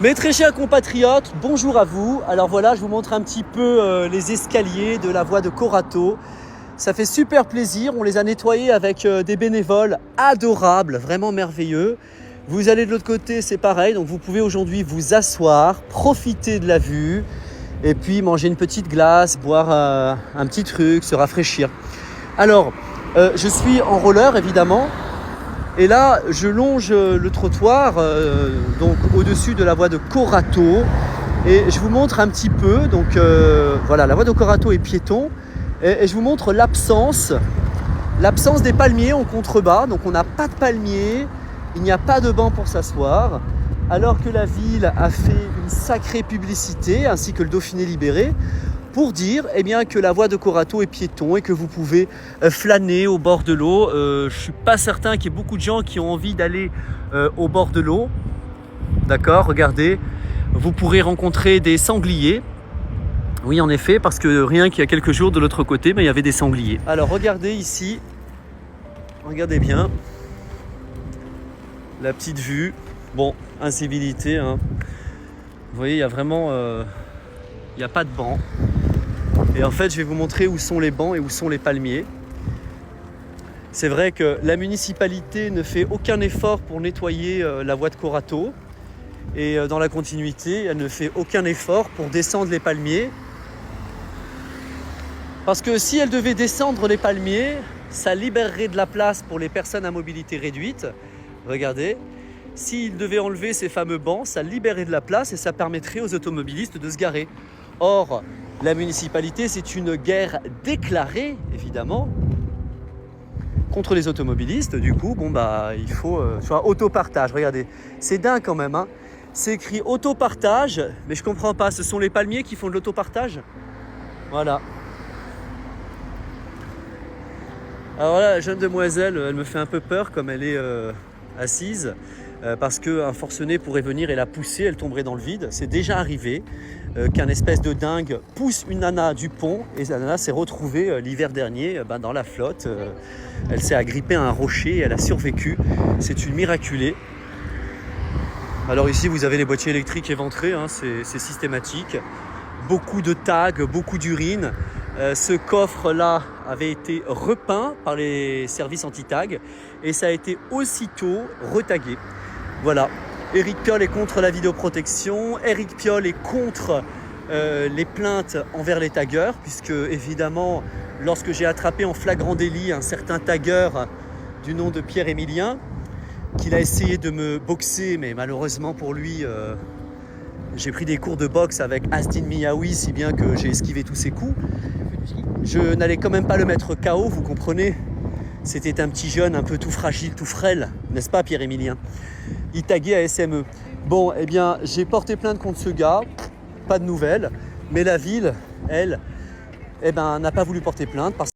Mes très chers compatriotes, bonjour à vous. Alors voilà, je vous montre un petit peu les escaliers de la voie de Corato. Ça fait super plaisir, on les a nettoyés avec des bénévoles adorables, vraiment merveilleux. Vous allez de l'autre côté, c'est pareil, donc vous pouvez aujourd'hui vous asseoir, profiter de la vue et puis manger une petite glace, boire un petit truc, se rafraîchir. Alors, je suis en roller évidemment. Et là, je longe le trottoir, donc au-dessus de la voie de Corato. Et je vous montre un petit peu, donc voilà, la voie de Corato est piéton. Et je vous montre l'absence des palmiers en contrebas. Donc on n'a pas de palmiers, il n'y a pas de banc pour s'asseoir. Alors que la ville a fait une sacrée publicité, ainsi que le Dauphiné libéré, pour dire que la voie de Corato est piéton et que vous pouvez flâner au bord de l'eau. Je ne suis pas certain qu'il y ait beaucoup de gens qui ont envie d'aller au bord de l'eau. D'accord, regardez, vous pourrez rencontrer des sangliers. Oui, en effet, parce que rien qu'il y a quelques jours de l'autre côté, il y avait des sangliers. Alors regardez ici, regardez bien, la petite vue. Bon, incivilité, hein. Vous voyez, il y a vraiment... il n'y a pas de banc. Et en fait, je vais vous montrer où sont les bancs et où sont les palmiers. C'est vrai que la municipalité ne fait aucun effort pour nettoyer la voie de Corato. Et dans la continuité, elle ne fait aucun effort pour descendre les palmiers. Parce que si elle devait descendre les palmiers, ça libérerait de la place pour les personnes à mobilité réduite. Regardez. S'il devait enlever ces fameux bancs, ça libérerait de la place et ça permettrait aux automobilistes de se garer. Or, la municipalité, c'est une guerre déclarée, évidemment, contre les automobilistes. Du coup, il faut soit autopartage. Regardez, c'est dingue quand même, hein. C'est écrit autopartage, mais je comprends pas. Ce sont les palmiers qui font de l'autopartage. Voilà. Alors là, la jeune demoiselle, elle me fait un peu peur comme elle est assise. Parce qu'un forcené pourrait venir et la pousser, elle tomberait dans le vide. C'est déjà arrivé qu'un espèce de dingue pousse une nana du pont et la nana s'est retrouvée l'hiver dernier dans la flotte. Elle s'est agrippée à un rocher et elle a survécu. C'est une miraculée. Alors ici, vous avez les boîtiers électriques éventrés, hein, c'est systématique. Beaucoup de tags, beaucoup d'urine. Ce coffre-là avait été repeint par les services anti-tag et ça a été aussitôt retagué. Voilà, Éric Piolle est contre la vidéoprotection, Éric Piolle est contre les plaintes envers les taggeurs, puisque évidemment, lorsque j'ai attrapé en flagrant délit un certain tagueur du nom de Pierre Emilien, qu'il a essayé de me boxer, mais malheureusement pour lui, j'ai pris des cours de boxe avec Asdin Miaoui, si bien que j'ai esquivé tous ses coups. Je n'allais quand même pas le mettre KO, vous comprenez. C'était un petit jeune un peu tout fragile, tout frêle, n'est-ce pas Pierre Emilien? Il taguait à SME. Bon, j'ai porté plainte contre ce gars, pas de nouvelles, mais la ville, elle, n'a pas voulu porter plainte parce